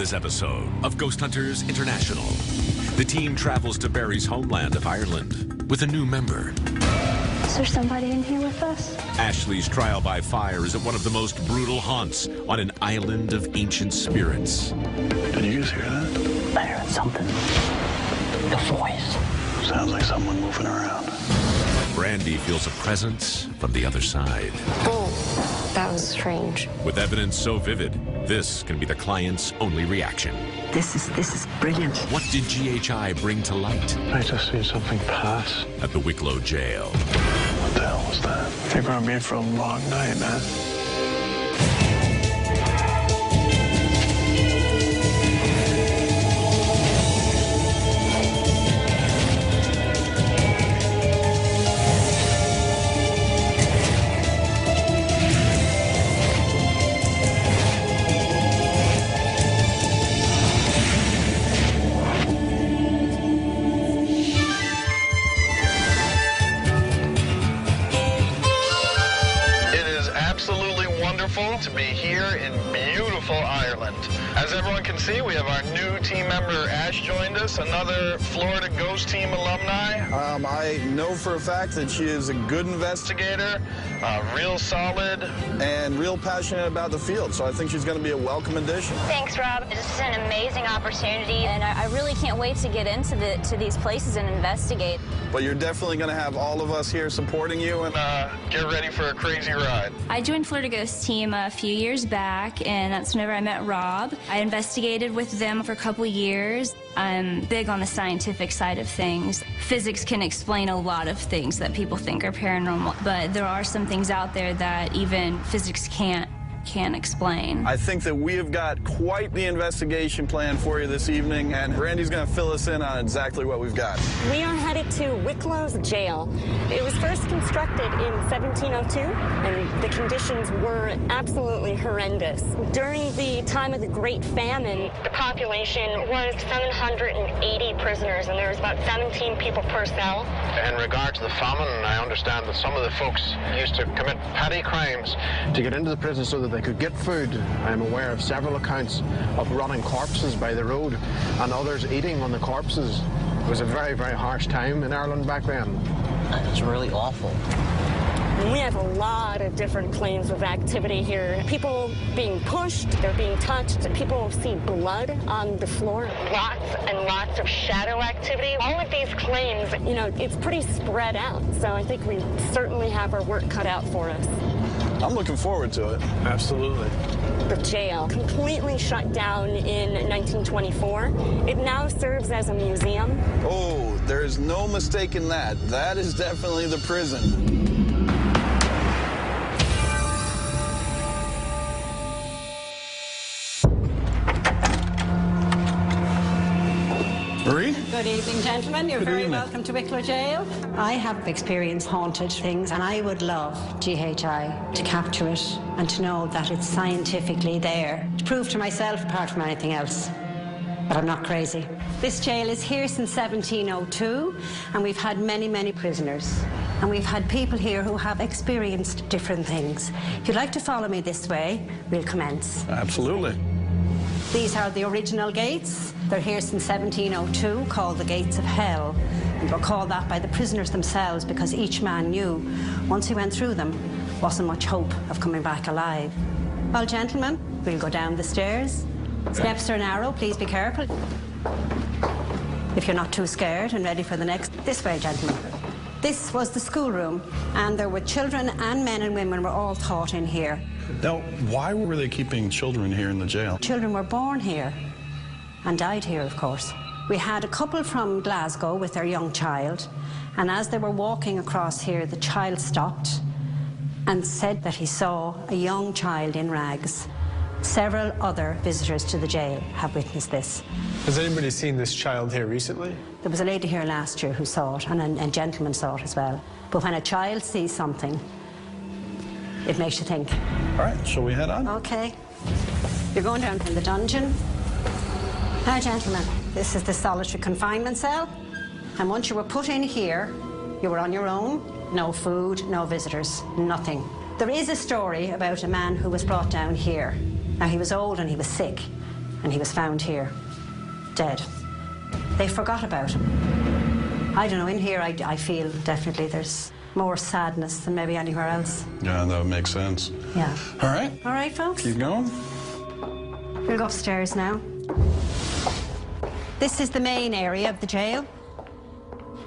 this episode of Ghost Hunters International. The team travels to Barry's homeland of Ireland with a new member. Is there somebody in here with us? Ashley's trial by fire is at one of the most brutal haunts on an island of ancient spirits. Did you just hear that? I heard something. The voice. Sounds like someone moving around. Brandy feels a presence from the other side. Oh, that was strange. With evidence so vivid, this can be the client's only reaction. This is brilliant. What did GHI bring to light? I just seen something pass. At the Wicklow jail. What the hell was that? They're gonna be in for a long night, man. To be here in beautiful Ireland. As everyone can see, we have our new team member Ash joined us, another Florida Ghost Team alumni. I know for a fact that she is a good investigator, real solid, and real passionate about the field, so I think she's going to be a welcome addition. Thanks, Rob. This is an amazing opportunity, and I really can't wait to get into these places and investigate. But you're definitely going to have all of us here supporting you, and get ready for a crazy ride. I joined Florida Ghost Team a few years back, and that's whenever I met Rob. I investigated with them for a couple years. I'm big on the scientific side of things. Physics can explain a lot of things that people think are paranormal, but there are some things out there that even physics can't explain. I think that we have got quite the investigation plan for you this evening, and Brandy's going to fill us in on exactly what we've got. We are headed to Wicklow's jail. It was first constructed in 1702, and the conditions were absolutely horrendous. During the time of the Great Famine, the population was 780 prisoners, and there was about 17 people per cell. In regard to the famine, I understand that some of the folks used to commit petty crimes to get into the prison so that they could get food. I am aware of several accounts of rotting corpses by the road and others eating on the corpses. It was a very, very harsh time in Ireland back then. It's really awful. We have a lot of different claims of activity here. People being pushed, they're being touched, people see blood on the floor. Lots and lots of shadow activity. All of these claims, you know, it's pretty spread out. So I think we certainly have our work cut out for us. I'm looking forward to it. Absolutely. The jail, completely shut down in 1924. It now serves as a museum. Oh, there's no mistaking that. That is definitely the prison. Marie? Good evening, gentlemen. You're very welcome to Wicklow Jail. I have experienced haunted things, and I would love GHI to capture it and to know that it's scientifically there, to prove to myself, apart from anything else, but I'm not crazy. This jail is here since 1702, and we've had many, many prisoners. And we've had people here who have experienced different things. If you'd like to follow me this way, we'll commence. Absolutely. These are the original gates. They're here since 1702, called the Gates of Hell. And were called that by the prisoners themselves because each man knew, once he went through them, wasn't much hope of coming back alive. Well, gentlemen, we'll go down the stairs. Steps are narrow, please be careful. If you're not too scared and ready for the next. This way, gentlemen. This was the schoolroom, and there were children and men and women were all taught in here. Now, why were they keeping children here in the jail? Children were born here and died here, of course. We had a couple from Glasgow with their young child, and as they were walking across here, the child stopped and said that he saw a young child in rags. Several other visitors to the jail have witnessed this. Has anybody seen this child here recently? There was a lady here last year who saw it, and a gentleman saw it as well. But when a child sees something, it makes you think. All right, shall we head on? Okay. You're going down in the dungeon. Now, gentlemen, this is the solitary confinement cell. And once you were put in here, you were on your own. No food, no visitors, nothing. There is a story about a man who was brought down here. Now, he was old and he was sick. and he was found here, dead. They forgot about him. I don't know, in here I feel definitely there's more sadness than maybe anywhere else. Yeah, that would make sense. Yeah. All right. All right, folks. Keep going. We'll go upstairs now. This is the main area of the jail.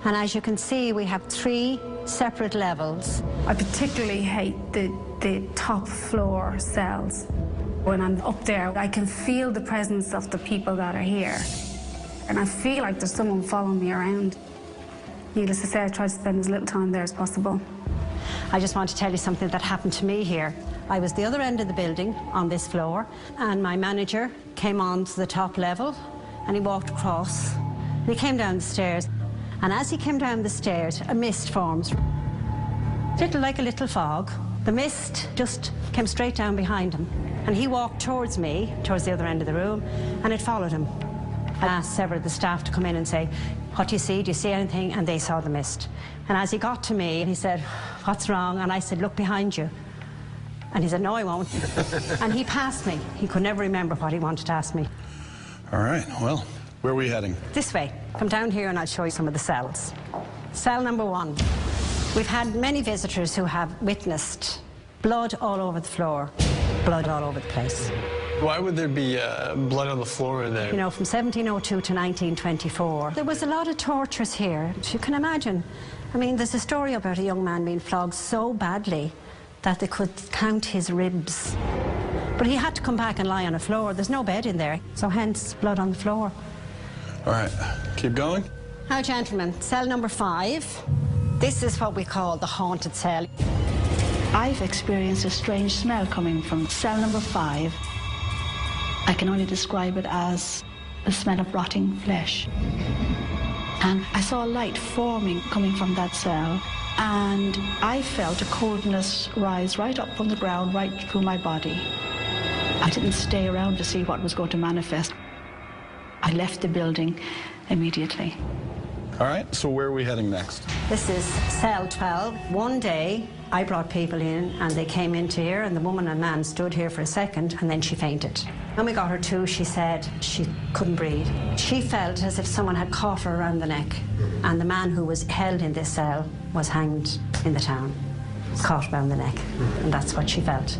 And as you can see, we have 3 separate levels. I particularly hate the top floor cells. When I'm up there, I can feel the presence of the people that are here. And I feel like there's someone following me around. Needless to say, I try to spend as little time there as possible. I just want to tell you something that happened to me here. I was the other end of the building on this floor, and my manager came on to the top level, and he walked across, and he came down the stairs. And as he came down the stairs, a mist forms. Like a little fog. The mist just came straight down behind him. And he walked towards me, towards the other end of the room, and it followed him. I asked several of the staff to come in and say, what do you see? Do you see anything? And they saw the mist. And as he got to me, he said, what's wrong? And I said, look behind you. And he said, no, I won't. And he passed me. He could never remember what he wanted to ask me. All right, well, where are we heading? This way. Come down here and I'll show you some of the cells. Cell number 1. We've had many visitors who have witnessed blood all over the floor, blood all over the place. Why would there be blood on the floor in there? You know, from 1702 to 1924, there was a lot of tortures here. You can imagine. I mean, there's a story about a young man being flogged so badly that they could count his ribs. But he had to come back and lie on the floor. There's no bed in there, so hence blood on the floor. All right, keep going. Now, gentlemen, cell number 5. This is what we call the haunted cell. I've experienced a strange smell coming from cell number 5. I can only describe it as the smell of rotting flesh. And I saw a light forming coming from that cell, and I felt a coldness rise right up from the ground, right through my body. I didn't stay around to see what was going to manifest. I left the building immediately. All right, so where are we heading next? This is cell 12. One day, I brought people in, and they came into here, and the woman and man stood here for a second, and then she fainted. When we got her to, she said she couldn't breathe. She felt as if someone had caught her around the neck, and the man who was held in this cell was hanged in the town, caught around the neck, and that's what she felt.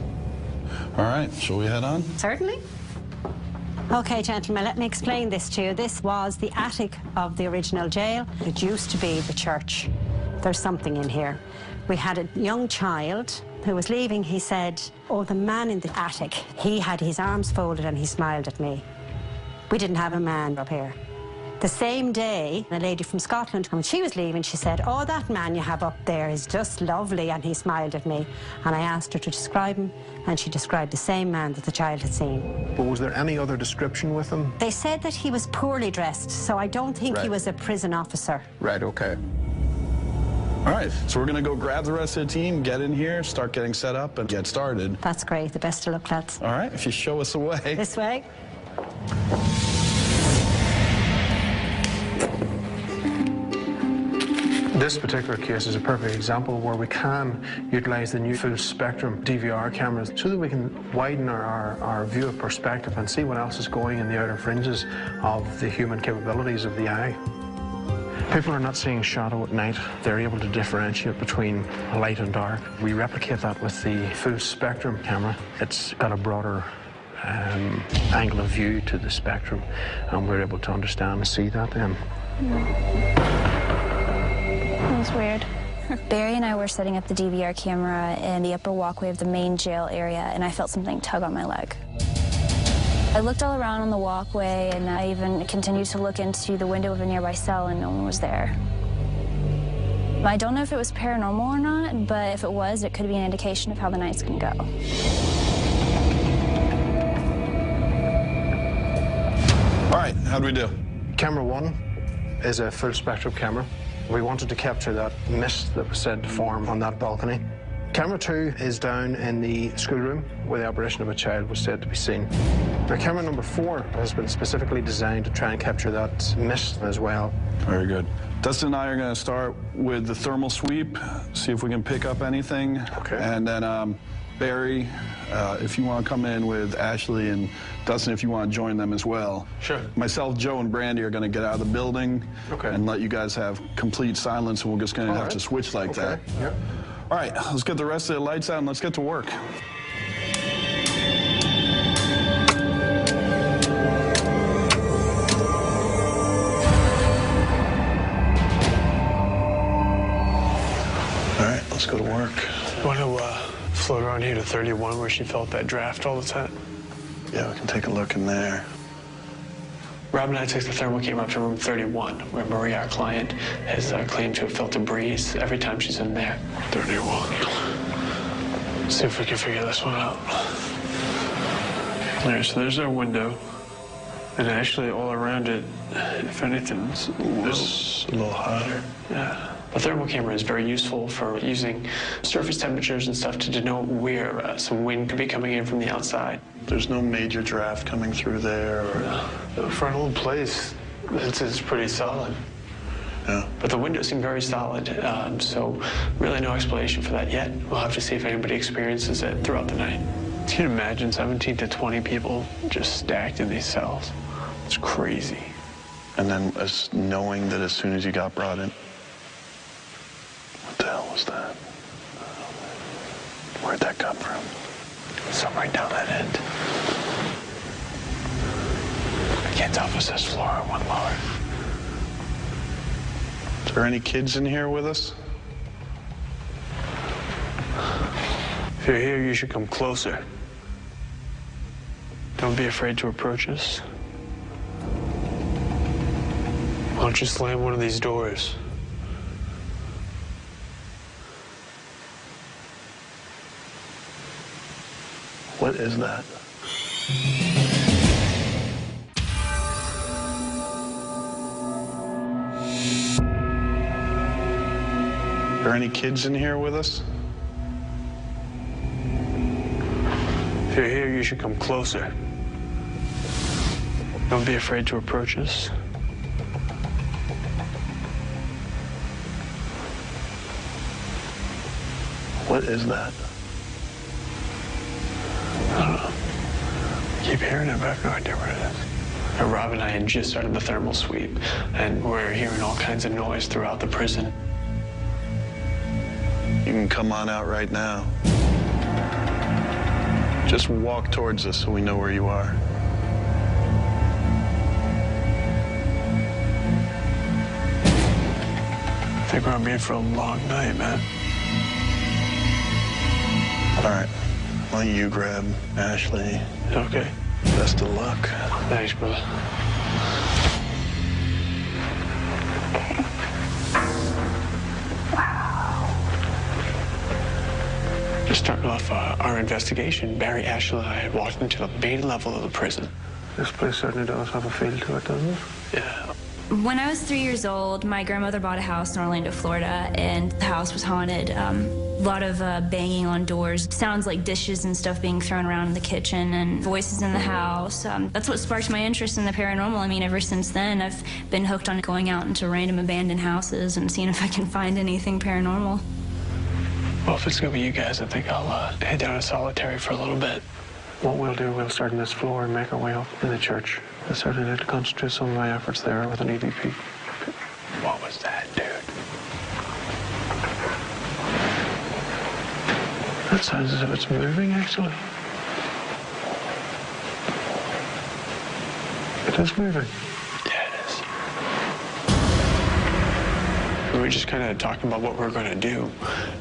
All right, shall we head on? Certainly. Okay, gentlemen, let me explain this to you. This was the attic of the original jail. It used to be the church. There's something in here. We had a young child who was leaving. He said, oh, the man in the attic, he had his arms folded and he smiled at me. We didn't have a man up here. The same day, a lady from Scotland, when she was leaving, she said, oh, that man you have up there is just lovely, and he smiled at me. And I asked her to describe him, and she described the same man that the child had seen. But was there any other description with him? They said that he was poorly dressed, so I don't think he was a prison officer. Right, okay. All right, so we're going to go grab the rest of the team, get in here, start getting set up, and get started. That's great. The best of luck, lads. All right, if you show us the way. This way. This particular case is a perfect example where we can utilise the new full spectrum DVR cameras so that we can widen our view of perspective and see what else is going in the outer fringes of the human capabilities of the eye. People are not seeing shadow at night. They're able to differentiate between light and dark. We replicate that with the full spectrum camera. It's got a broader angle of view to the spectrum, and we're able to understand and see that then. That was weird. Barry and I were setting up the DVR camera in the upper walkway of the main jail area, and I felt something tug on my leg. I looked all around on the walkway, and I even continued to look into the window of a nearby cell, and no one was there. I don't know if it was paranormal or not, but if it was, it could be an indication of how the night's can go. All right, how'd we do? Camera 1 is a full spectrum camera. We wanted to capture that mist that was said to form on that balcony. Camera 2 is down in the schoolroom where the apparition of a child was said to be seen. Now, camera number 4 has been specifically designed to try and capture that mist as well. Very good. Dustin and I are going to start with the thermal sweep, see if we can pick up anything. Okay. And then Barry, if you want to come in with Ashley, and Dustin, if you want to join them as well. Sure. Myself, Joe, and Brandy are going to get out of the building and let you guys have complete silence, and we're just going to have to switch like that. Yep. All right, let's get the rest of the lights out and let's get to work. All right, let's go to work. You want to float around here to 31 where she felt that draft all the time? Yeah, we can take a look in there. Rob and I took the thermal camera up to room 31, where Maria, our client, has claimed to have felt a breeze every time she's in there. 31. See if we can figure this one out. There, so there's our window. And actually, all around it, if anything, it's a little hotter. Yeah. The thermal camera is very useful for using surface temperatures and stuff to denote where some wind could be coming in from the outside. There's no major draft coming through there. For an old place, it's pretty solid. Yeah. But the windows seem very solid, so really no explanation for that yet. We'll have to see if anybody experiences it throughout the night. You can imagine 17 to 20 people just stacked in these cells. It's crazy. And then knowing that as soon as you got brought in, what the hell was that? Where'd that come from? Something right down that end. I can't tell if it's this floor or one lower. Is there any kids in here with us? If you're here, you should come closer. Don't be afraid to approach us. Why don't you slam one of these doors? What is that? Are there any kids in here with us? If you're here, you should come closer. Don't be afraid to approach us. What is that? I don't know. I keep hearing it, but I have no idea what it is. Rob and I had just started the thermal sweep, and we're hearing all kinds of noise throughout the prison. You can come on out right now. Just walk towards us so we know where you are. I think we're gonna be in for a long night, man. All right. Why don't you grab Ashley? Okay. Best of luck. Thanks, brother. Just starting off our investigation, Barry, Ashley, and I had walked into the main level of the prison. This place certainly does have a feel to it, doesn't it? Yeah. When I was 3 years old, my grandmother bought a house in Orlando, Florida, and the house was haunted. A lot of banging on doors, sounds like dishes and stuff being thrown around in the kitchen, and voices in the house. That's what sparked my interest in the paranormal. I mean, ever since then, I've been hooked on going out into random abandoned houses and seeing if I can find anything paranormal. Well, if it's gonna be you guys, I think I'll head down to solitary for a little bit. What we'll do, we'll start on this floor and make our way up in the church. I certainly need to concentrate some of my efforts there with an EVP. What was that, dude? That sounds as if it's moving, actually. It is moving. Yeah, it is. We were just kind of talking about what we were going to do,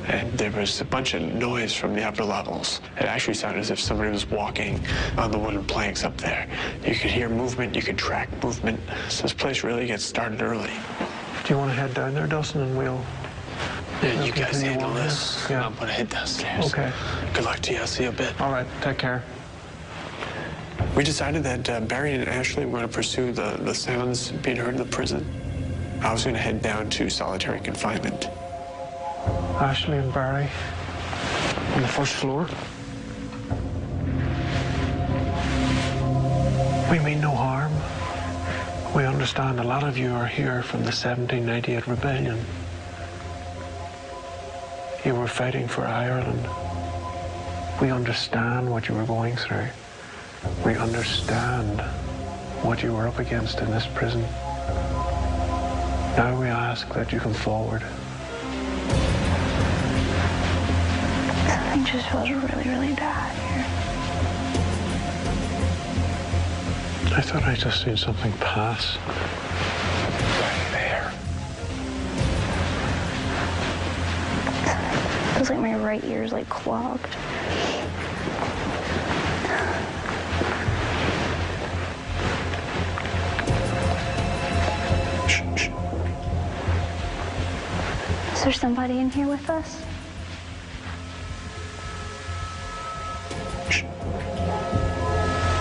and there was a bunch of noise from the upper levels. It actually sounded as if somebody was walking on the wooden planks up there. You could hear movement, you could track movement. So this place really gets started early. Do you want to head down there, Dustin, and we'll... Yeah, you guys handle this. Yeah. I'm going to head downstairs. Okay. Good luck to you. I'll see you a bit. All right. Take care. We decided that Barry and Ashley were going to pursue the sounds being heard in the prison. I was going to head down to solitary confinement. Ashley and Barry on the first floor. We mean no harm. We understand a lot of you are here from the 1798 rebellion. You were fighting for Ireland. We understand what you were going through. We understand what you were up against in this prison. Now we ask that you come forward. Something just feels really, really bad here. I thought I just seen something pass. Right there. Feels like my right ear is like clogged. Is there somebody in here with us?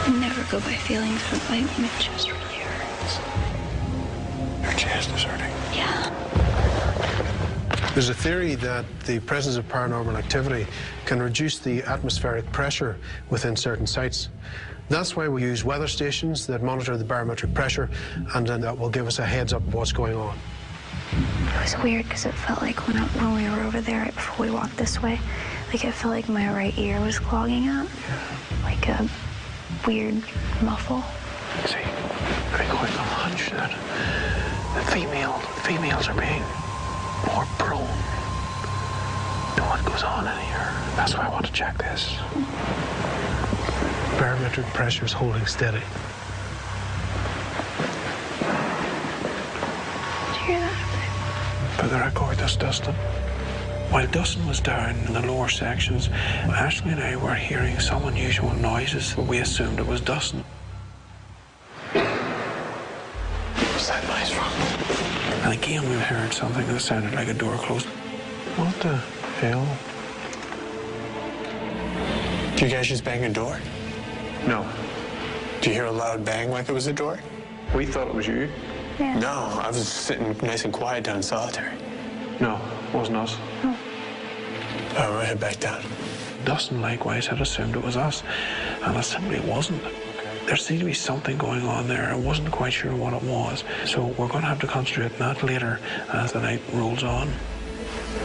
I never go by feelings, but my chest really hurts. Your chest is hurting? Yeah. There's a theory that the presence of paranormal activity can reduce the atmospheric pressure within certain sites. That's why we use weather stations that monitor the barometric pressure, and then that will give us a heads up of what's going on. It was weird because it felt like when we were over there right before we walked this way, like it felt like my right ear was clogging up. Yeah. Like a weird muffle. See, I got a hunch that the females are being more prone to what goes on in here. That's why I want to check this. Barometric pressure is holding steady. Did you hear that? For the record, that's Dustin. While Dustin was down in the lower sections, Ashley and I were hearing some unusual noises. We assumed it was Dustin. What's that noise from? And again, we heard something that sounded like a door closed. What the hell? Did you guys just bang a door? No. Did you hear a loud bang like it was a door? We thought it was you. Yeah. No, I was sitting nice and quiet down in solitary. No, it wasn't us. Oh. Oh, we'll head back down. Dustin likewise had assumed it was us, and it simply wasn't. There seemed to be something going on there. I wasn't quite sure what it was. So we're going to have to concentrate on that later as the night rolls on.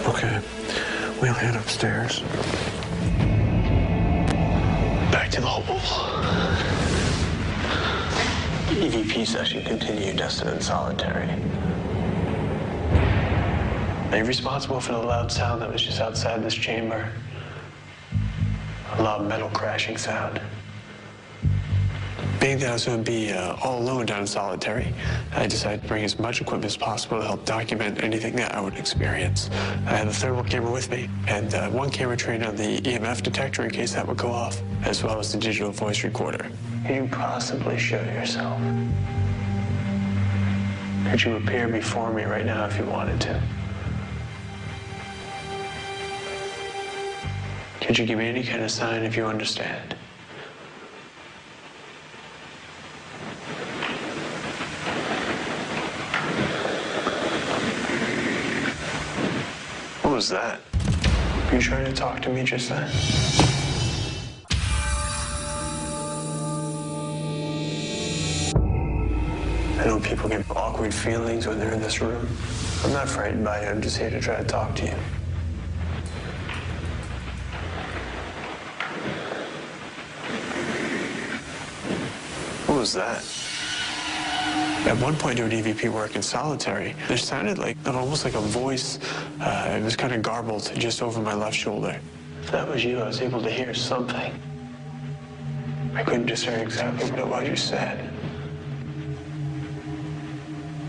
Okay, we'll head upstairs. Back to the hole. EVP session continued, Dustin in solitary. Are you responsible for the loud sound that was just outside this chamber? A loud metal crashing sound. Being that I was going to be all alone down in solitary, I decided to bring as much equipment as possible to help document anything that I would experience. I had the thermal camera with me, and one camera trained on the EMF detector in case that would go off, as well as the digital voice recorder. Could you possibly show yourself? Could you appear before me right now if you wanted to? Could you give me any kind of sign if you understand? What was that? Were you trying to talk to me just then? I know people get awkward feelings when they're in this room. I'm not frightened by you. I'm just here to try to talk to you. What was that? At one point during EVP work in solitary, there sounded like almost like a voice. It was kind of garbled just over my left shoulder. If that was you, I was able to hear something. I couldn't discern exactly what it was you said.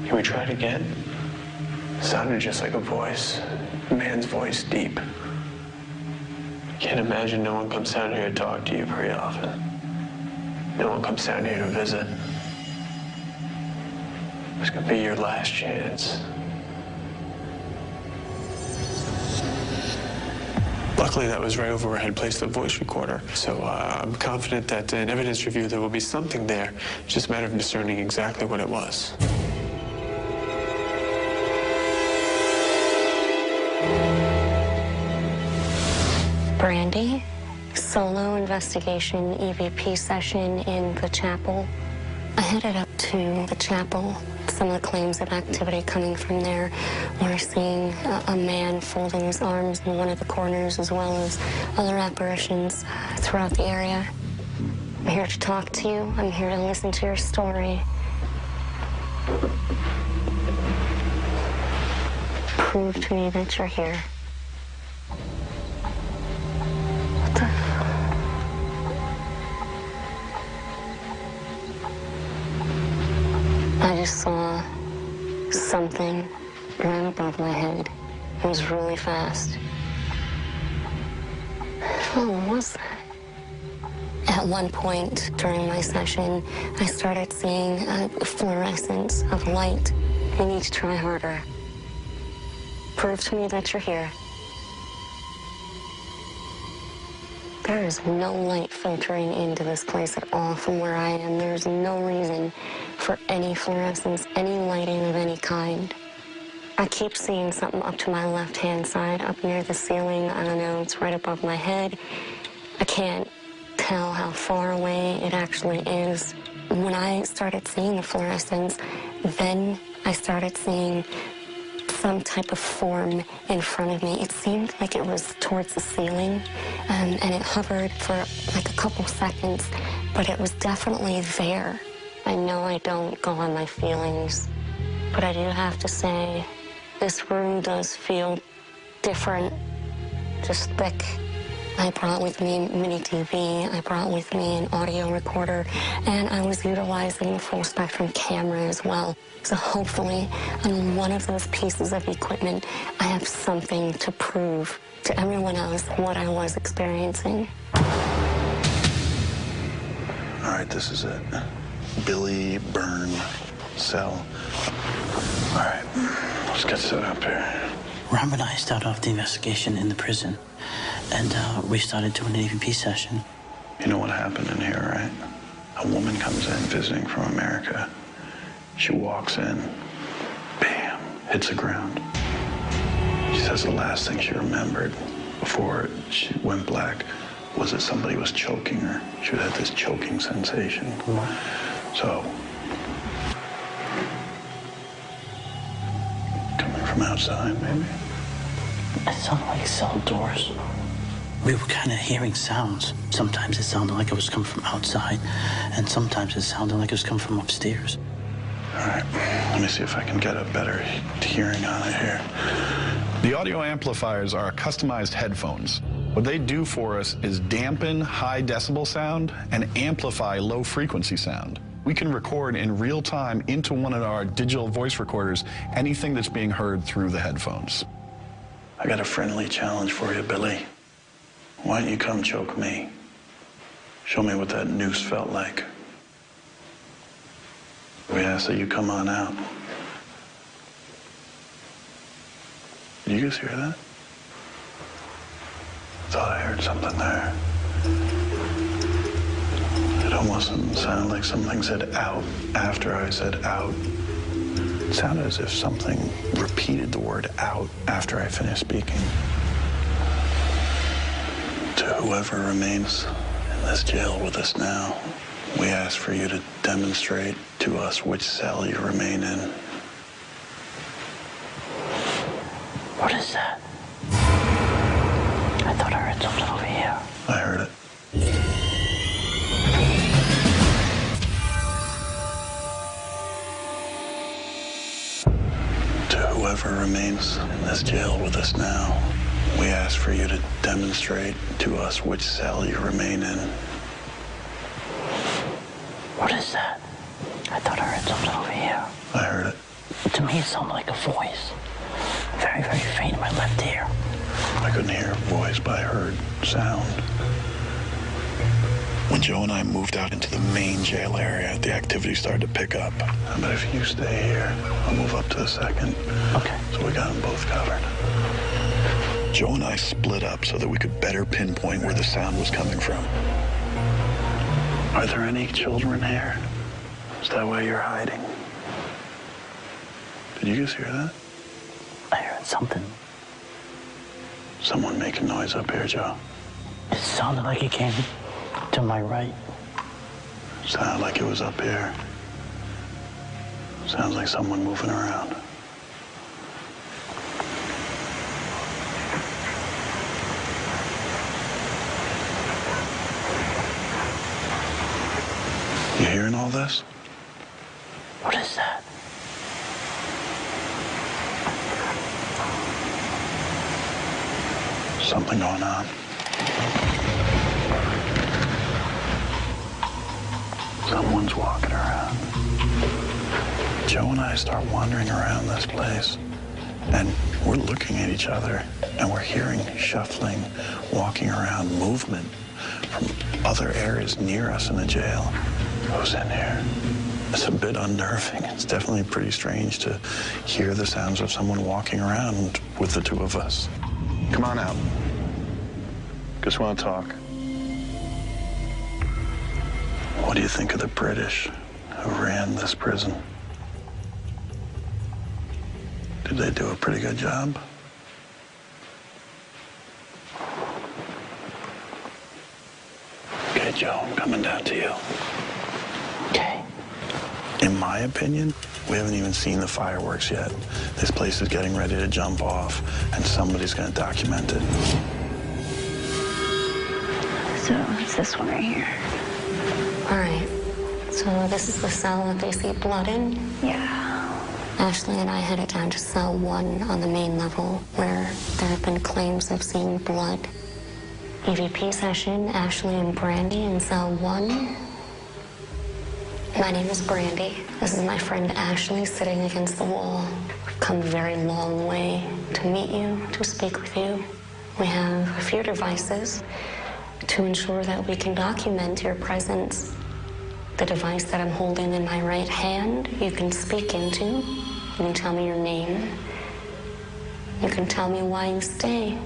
Can we try it again? It sounded just like a voice, a man's voice, deep. I can't imagine no one comes down here to talk to you very often. No one comes down here to visit. This could be your last chance. Luckily, that was right over where I had placed the voice recorder. So I'm confident that in evidence review, there will be something there. It's just a matter of discerning exactly what it was. Brandy, solo investigation EVP session in the chapel. I headed up to the chapel some of the claims of activity coming from there. We're seeing a man folding his arms in one of the corners, as well as other apparitions throughout the area. I'm here to talk to you. I'm here to listen to your story. Prove to me that you're here. What the? I just saw something right above my head. It was really fast. What was that? At one point during my session, I started seeing a fluorescence of light. You need to try harder. Prove to me that you're here. There is no light filtering into this place at all from where I am. There's no reason for any fluorescence, any lighting of any kind. I keep seeing something up to my left-hand side, up near the ceiling. I don't know, it's right above my head. I can't tell how far away it actually is. When I started seeing the fluorescence, then I started seeing some type of form in front of me. It seemed like it was towards the ceiling, and it hovered for like a couple seconds, but it was definitely there. I know I don't go on my feelings, but I do have to say, this room does feel different, just thick. I brought with me a mini TV, I brought with me an audio recorder, and I was utilizing the full spectrum camera as well. So hopefully, on one of those pieces of equipment, I have something to prove to everyone else what I was experiencing. All right, this is it. Billy Byrne cell. All right, let's get set up here. Rob and I started off the investigation in the prison, and we started doing an EVP session. You know what happened in here, right? A woman comes in visiting from America. She walks in, bam, hits the ground. She says the last thing she remembered before she went black was that somebody was choking her. She had this choking sensation. So, coming from outside, maybe? It sounded like cell doors. We were kind of hearing sounds. Sometimes it sounded like it was coming from outside, and sometimes it sounded like it was coming from upstairs. All right, let me see if I can get a better hearing on it here. The audio amplifiers are customized headphones. What they do for us is dampen high decibel sound and amplify low frequency sound. We can record in real time into one of our digital voice recorders anything that's being heard through the headphones. I got a friendly challenge for you, Billy. Why don't you come choke me? Show me what that noose felt like. We ask that you come on out. Did you guys hear that? I thought I heard something there. It almost sounded like something said out after I said out. It sounded as if something repeated the word out after I finished speaking. To whoever remains in this jail with us now, we ask for you to demonstrate to us which cell you remain in. What is that? I thought I heard something over here. I heard it. To whoever remains in this jail with us now, we ask for you to demonstrate to us which cell you remain in. What is that? I thought I heard something over here. I heard it. To me, it sounded like a voice. Very, very faint in my left ear. I couldn't hear a voice, but I heard sound. When Joe and I moved out into the main jail area, the activity started to pick up. But if you stay here, I'll move up to the second. Okay. So we got them both covered. Joe and I split up so that we could better pinpoint where the sound was coming from. Are there any children here? Is that why you're hiding? Did you guys hear that? I heard something. Someone making noise up here, Joe. It sounded like it came to my right. Sounded like it was up here. Sounds like someone moving around. You hearing all this? What is that? Something going on. Someone's walking around. Joe and I start wandering around this place, and we're looking at each other, and we're hearing shuffling, walking around, movement from other areas near us in the jail. Who's in here? It's a bit unnerving. It's definitely pretty strange to hear the sounds of someone walking around with the two of us. Come on out. Just want to talk. What do you think of the British who ran this prison? Did they do a pretty good job? Okay, Joe, I'm coming down to you. Okay. In my opinion, we haven't even seen the fireworks yet. This place is getting ready to jump off, and somebody's going to document it. So it's this one right here. All right. So this is the cell that they see blood in? Yeah. Ashley and I headed down to cell 1 on the main level, where there have been claims of seeing blood. EVP session, Ashley and Brandy in cell 1. My name is Brandy. This is my friend Ashley sitting against the wall. We've come a very long way to meet you, to speak with you. We have a few devices to ensure that we can document your presence. The device that I'm holding in my right hand, you can speak into. You can tell me your name. You can tell me why you stay.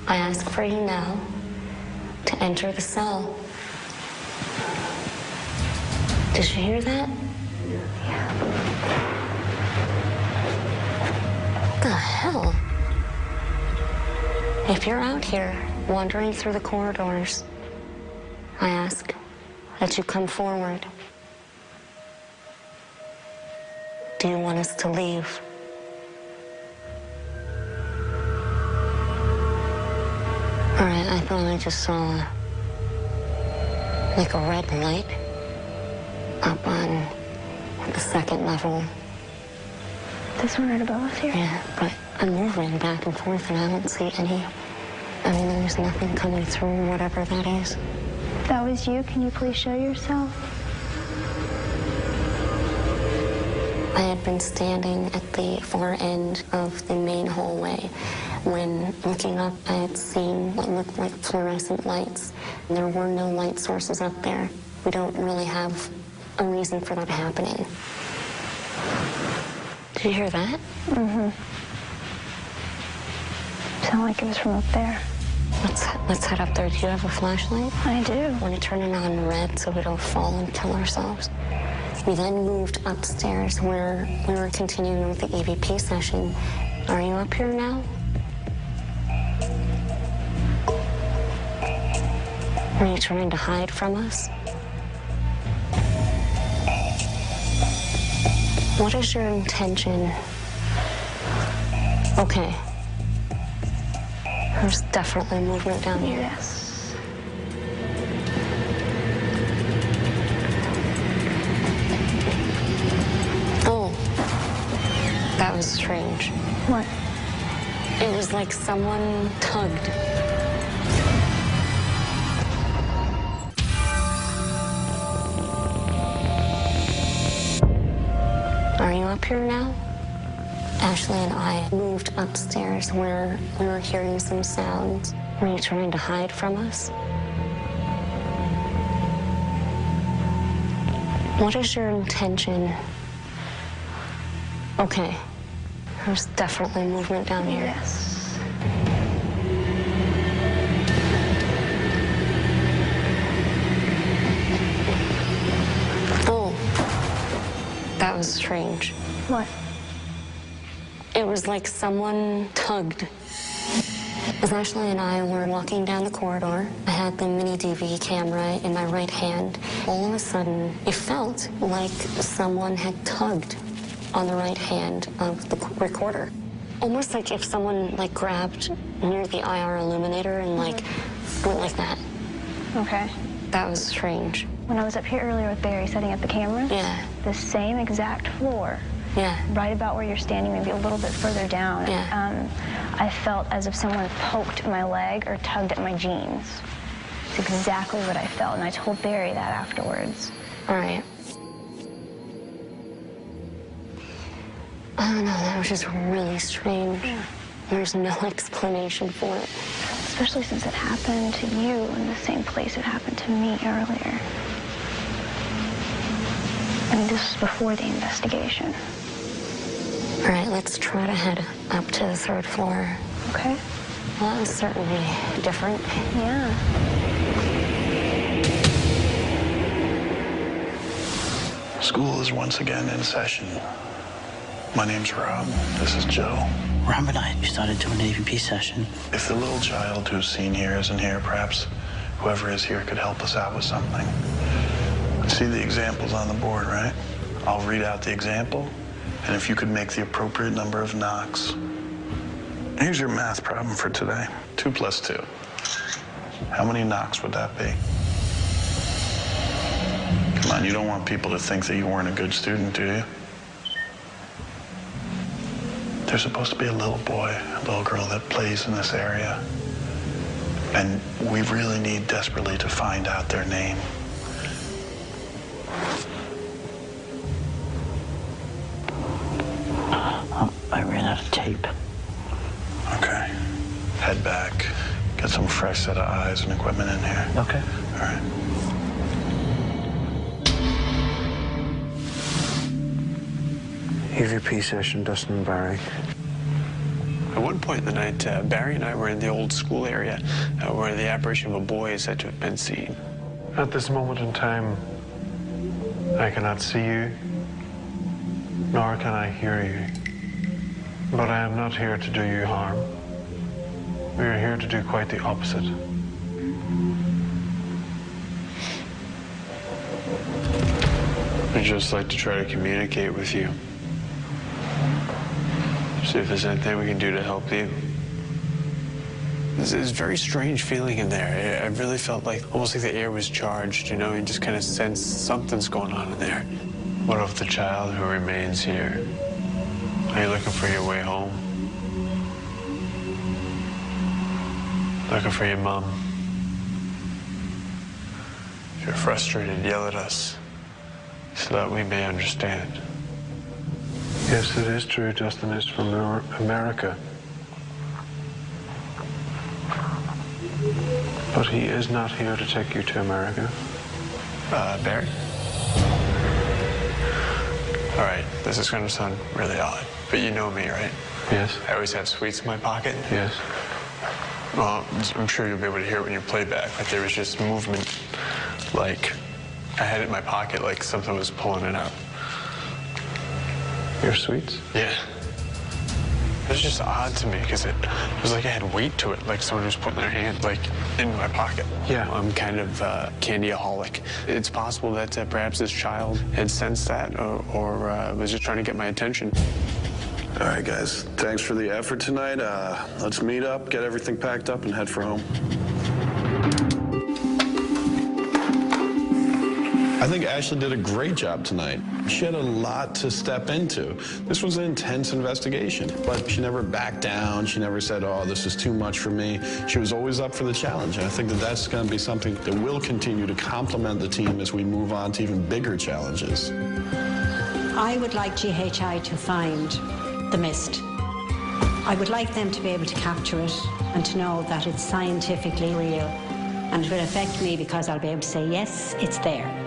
I ask for you now to enter the cell. Did you hear that? What the hell? If you're out here wandering through the corridors, I ask that you come forward. Do you want us to leave? All right, I thought I just saw like a red light up on the second level. This one right above us here? Yeah, but I'm moving back and forth and I don't see any. I mean, there's nothing coming through, whatever that is. If that was you, can you please show yourself? I had been standing at the far end of the main hallway when, looking up, I had seen what looked like fluorescent lights. There were no light sources up there. We don't really have a reason for that happening. Did you hear that? Mm-hmm. Sounded like it was from up there. Let's head up there. Do you have a flashlight? I do. I want to turn it on red so we don't fall and kill ourselves. We then moved upstairs where we were continuing with the EVP session. Are you up here now? Are you trying to hide from us? What is your intention? Okay. There's definitely movement down here. Yes. Oh, that was strange. What? It was like someone tugged. Are you up here now? Ashley and I moved upstairs where we were hearing some sounds. Were you trying to hide from us? What is your intention? Okay. There's definitely movement down here. Yes. Oh, that was strange. What? It was like someone tugged. As Ashley and I were walking down the corridor, I had the mini DV camera in my right hand. All of a sudden, it felt like someone had tugged on the right hand of the recorder. Almost like if someone like grabbed near the IR illuminator and like went like that. Okay. That was strange. When I was up here earlier with Barry setting up the cameras, Yeah. the same exact floor, Yeah. right about where you're standing, maybe a little bit further down, I felt as if someone poked my leg or tugged at my jeans. It's exactly what I felt, and I told Barry that afterwards. All right. I don't know, that was just really strange. There's no explanation for it. Especially since it happened to you in the same place it happened to me earlier. I mean, this was before the investigation. All right, let's try to head up to the 3rd floor. Okay. Well, that was certainly different. Yeah. School is once again in session. My name's Rob. This is Joe. Rob and I started doing an AVP session. If the little child who's seen here isn't here, perhaps whoever is here could help us out with something. See the examples on the board, right? I'll read out the example, and if you could make the appropriate number of knocks. Here's your math problem for today. 2 plus 2. How many knocks would that be? Come on, you don't want people to think that you weren't a good student, do you? There's supposed to be a little boy, a little girl that plays in this area. And we really need desperately to find out their name. I ran out of tape. Okay. Head back. Get some fresh set of eyes and equipment in here. Okay. All right. EVP session, Dustin and Barry. At one point in the night, Barry and I were in the old school area where the apparition of a boy is said to have been seen. At this moment in time, I cannot see you, nor can I hear you. But I am not here to do you harm. We are here to do quite the opposite. I'd just like to try to communicate with you. See if there's anything we can do to help you. There's a very strange feeling in there. I really felt like, almost like the air was charged, you know? You just kind of sense something's going on in there. What of the child who remains here? Are you looking for your way home? Looking for your mom? If you're frustrated, yell at us so that we may understand. Yes, it is true. Dustin is from America. But he is not here to take you to America. Barry? All right, this is going to sound really odd, but you know me, right? Yes. I always have sweets in my pocket. Yes. Well, I'm sure you'll be able to hear it when you play back, but there was just movement, like I had it in my pocket, like something was pulling it out. Your sweets? Yeah. It was just odd to me because it was like I had weight to it, like someone was putting their hand like in my pocket. Yeah. I'm kind of candyaholic. It's possible that perhaps this child had sensed that or was just trying to get my attention. All right, guys. Thanks for the effort tonight. Let's meet up, get everything packed up, and head for home. I think Ashley did a great job tonight. She had a lot to step into. This was an intense investigation, but she never backed down. She never said, oh, this is too much for me. She was always up for the challenge, and I think that that's going to be something that will continue to complement the team as we move on to even bigger challenges. I would like GHI to find the mist. I would like them to be able to capture it and to know that it's scientifically real. And it will affect me because I'll be able to say, yes, it's there.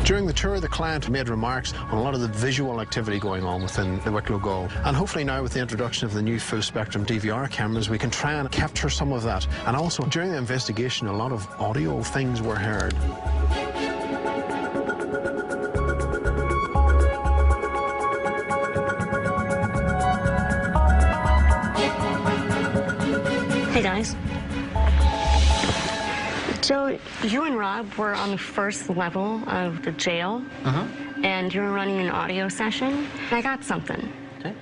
During the tour, the client made remarks on a lot of the visual activity going on within the Wicklow Gaol. And hopefully now with the introduction of the new full-spectrum DVR cameras, we can try and capture some of that. And also, during the investigation, a lot of audio things were heard. Hey, guys. Joe, you and Rob were on the first level of the jail, and you were running an audio session. I got something. Okay.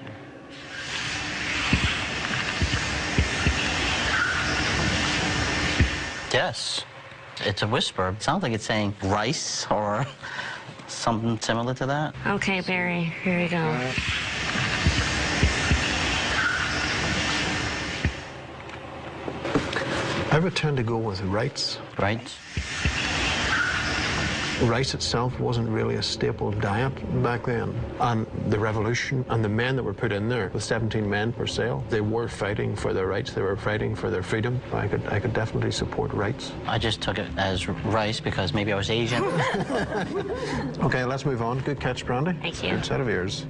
Yes, it's a whisper. It sounds like it's saying rice or something similar to that. Okay, Barry, here we go. I would tend to go with rice. Rice? Rice itself wasn't really a staple diet back then. And the revolution and the men that were put in there, the 17 men per cell, they were fighting for their rights. They were fighting for their freedom. I could definitely support rights. I just took it as rice because maybe I was Asian. Okay, let's move on. Good catch, Brandy. Thank you. Good set of ears.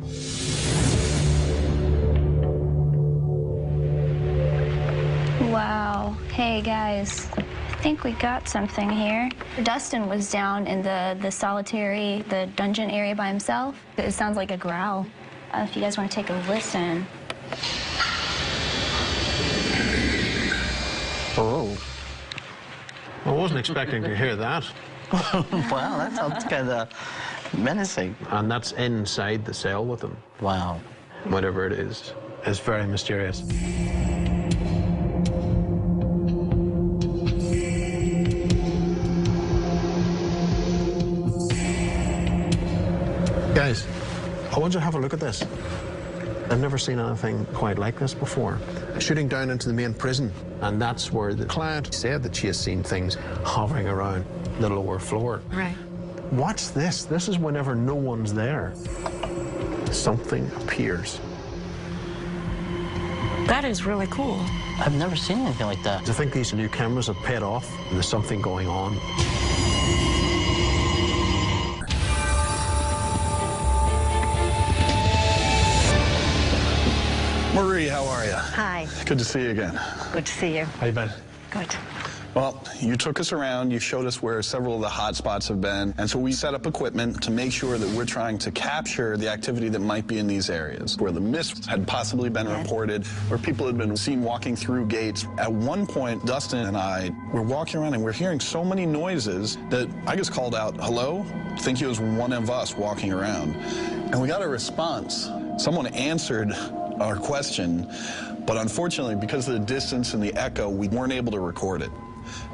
Wow. Hey, guys. I think we got something here. Dustin was down in the dungeon area by himself. It sounds like a growl. If you guys want to take a listen. Oh. I wasn't expecting to hear that. Wow, that sounds kind of menacing. And that's inside the cell with him. Wow. Whatever it is, it's very mysterious. Guys, I want you to have a look at this. I've never seen anything quite like this before. Shooting down into the main prison, and that's where the client said that she has seen things hovering around the lower floor. Right. Watch this. This is whenever no one's there. Something appears. That is really cool. I've never seen anything like that. I think these new cameras have paid off, and there's something going on. Marie, how are you? Hi. Good to see you again. Good to see you. How you been? Good. Well, you took us around, you showed us where several of the hot spots have been, and so we set up equipment to make sure that we're trying to capture the activity that might be in these areas, where the mist had possibly been reported, where people had been seen walking through gates. At one point, Dustin and I were walking around and we're hearing so many noises that I just called out, hello? I think it was one of us walking around. And we got a response. Someone answered our question, but unfortunately, because of the distance and the echo, we weren't able to record it.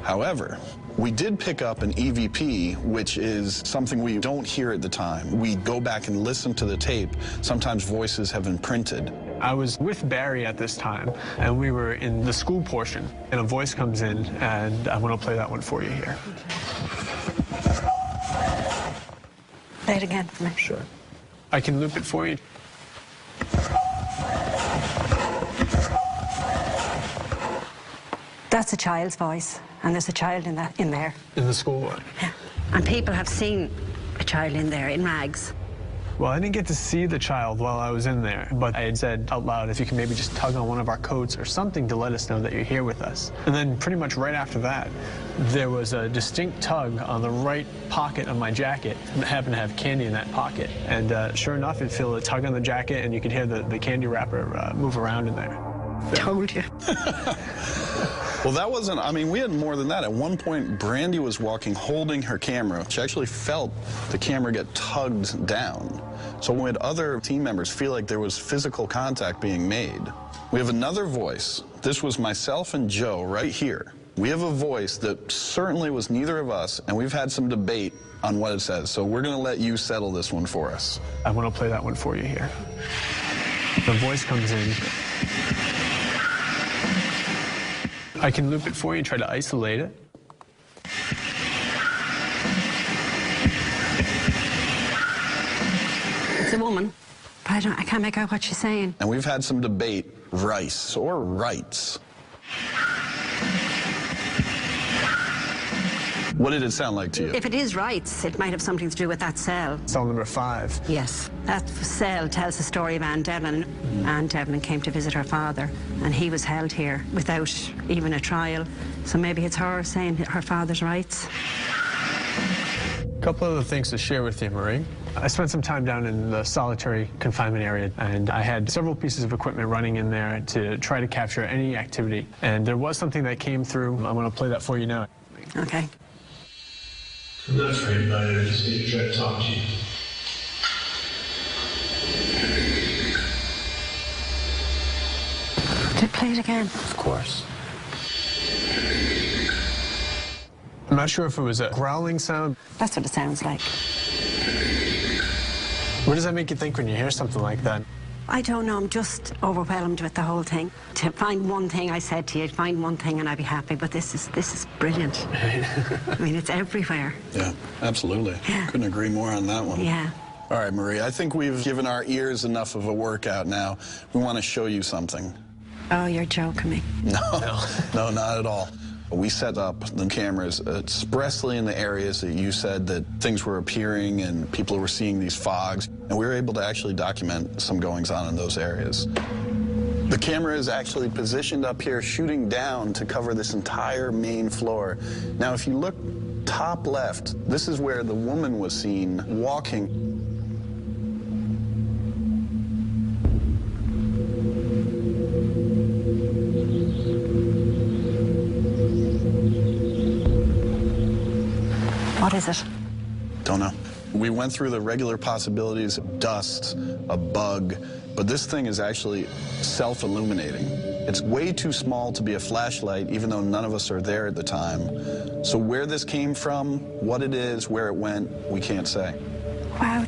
However, we did pick up an EVP, which is something we don't hear at the time. We go back and listen to the tape. Sometimes voices have been printed. I was with Barry at this time, and we were in the school portion, and a voice comes in, and I want to play that one for you here. Play it again for me. Sure. I can loop it for you. That's a child's voice, and there's a child in there. In the school one? Yeah. And people have seen a child in there in rags. Well, I didn't get to see the child while I was in there, but I had said out loud, if you can maybe just tug on one of our coats or something to let us know that you're here with us. And then pretty much right after that, there was a distinct tug on the right pocket of my jacket. It happened to have candy in that pocket. And sure enough, you'd feel a tug on the jacket, and you could hear the candy wrapper move around in there. Told you. Well, that wasn't, I mean, we had more than that. At one point, Brandy was walking, holding her camera. She actually felt the camera get tugged down. So we had other team members feel like there was physical contact being made. We have another voice. This was myself and Joe right here. We have a voice that certainly was neither of us, and we've had some debate on what it says. So we're going to let you settle this one for us. I want to play that one for you here. The voice comes in. I can loop it for you and try to isolate it. It's a woman, but I can't make out what she's saying. And we've had some debate, rice or rights. What did it sound like to you? If it is rights, it might have something to do with that cell. Cell number 5. Yes. That cell tells the story of Anne Devlin. Anne Devlin came to visit her father, and he was held here without even a trial. So maybe it's her saying her father's rights. A couple other things to share with you, Marie. I spent some time down in the solitary confinement area, and I had several pieces of equipment running in there to try to capture any activity. And there was something that came through. I'm going to play that for you now. Okay. I'm not afraid about it. I just need to try to talk to you. Play it again. Of course. I'm not sure if it was a growling sound. That's what it sounds like. What does that make you think when you hear something like that? I don't know, I'm just overwhelmed with the whole thing. To find one thing, I said to you, find one thing and I'd be happy, but this is brilliant. I mean, it's everywhere. Yeah, absolutely. Yeah. Couldn't agree more on that one. Yeah. All right, Marie, I think we've given our ears enough of a workout now. We want to show you something. Oh, you're joking me. No, no, not at all. We set up the cameras expressly in the areas that you said that things were appearing and people were seeing these fogs, and we were able to actually document some goings-on in those areas. The camera is actually positioned up here, shooting down to cover this entire main floor. Now, if you look top left, this is where the woman was seen walking. What is it? Don't know. We went through the regular possibilities of dust, a bug, but this thing is actually self-illuminating. It's way too small to be a flashlight, even though none of us are there at the time. So where this came from, what it is, where it went, we can't say. Wow,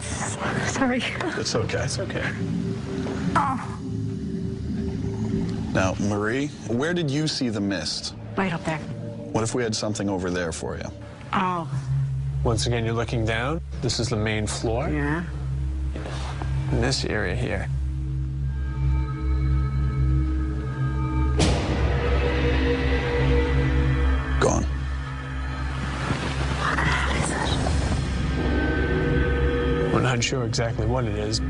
sorry. It's okay. It's okay. Oh. Now, Marie, where did you see the mist? Right up there. What if we had something over there for you? Oh. Once again, you're looking down. This is the main floor. Yeah. In this area here. Gone. What the hell is it? We're not sure exactly what it is.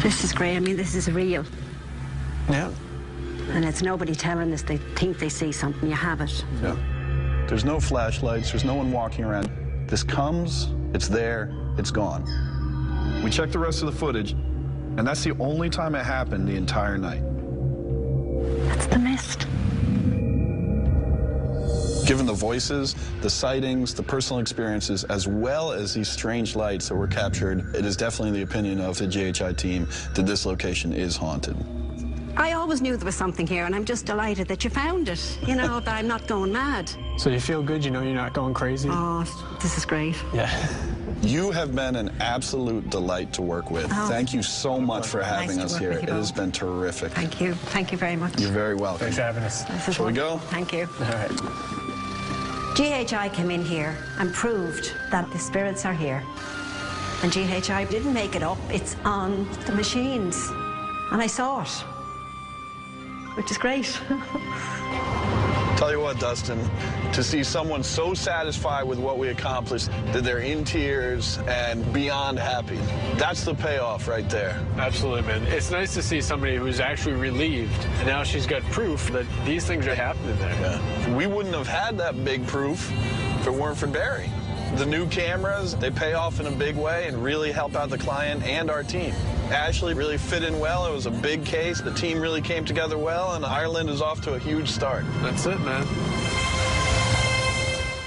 This is great. I mean, this is real. Yeah. And it's nobody telling us they think they see something. You have it. Yeah. There's no flashlights. There's no one walking around. This comes, it's there, it's gone. We checked the rest of the footage, and that's the only time it happened the entire night. That's the mist. Given the voices, the sightings, the personal experiences, as well as these strange lights that were captured, it is definitely the opinion of the GHI team that this location is haunted. I always knew there was something here, and I'm just delighted that you found it. You know, that I'm not going mad. So you feel good? You know you're not going crazy? Oh, this is great. Yeah. You have been an absolute delight to work with. Oh. Thank you so much for having us here. It has been terrific. Thank you. Thank you very much. You're very welcome. Thanks for having us. Shall we go? Thank you. All right. GHI came in here and proved that the spirits are here. And GHI didn't make it up. It's on the machines. And I saw it, which is great. Tell you what, Dustin, to see someone so satisfied with what we accomplished that they're in tears and beyond happy, that's the payoff right there. Absolutely, man. It's nice to see somebody who's actually relieved, and now she's got proof that these things are happening there. Yeah. We wouldn't have had that big proof if it weren't for Barry. The new cameras, they pay off in a big way and really help out the client and our team. Ashley really fit in well. It was a big case. The team really came together well, and Ireland is off to a huge start. That's it, man.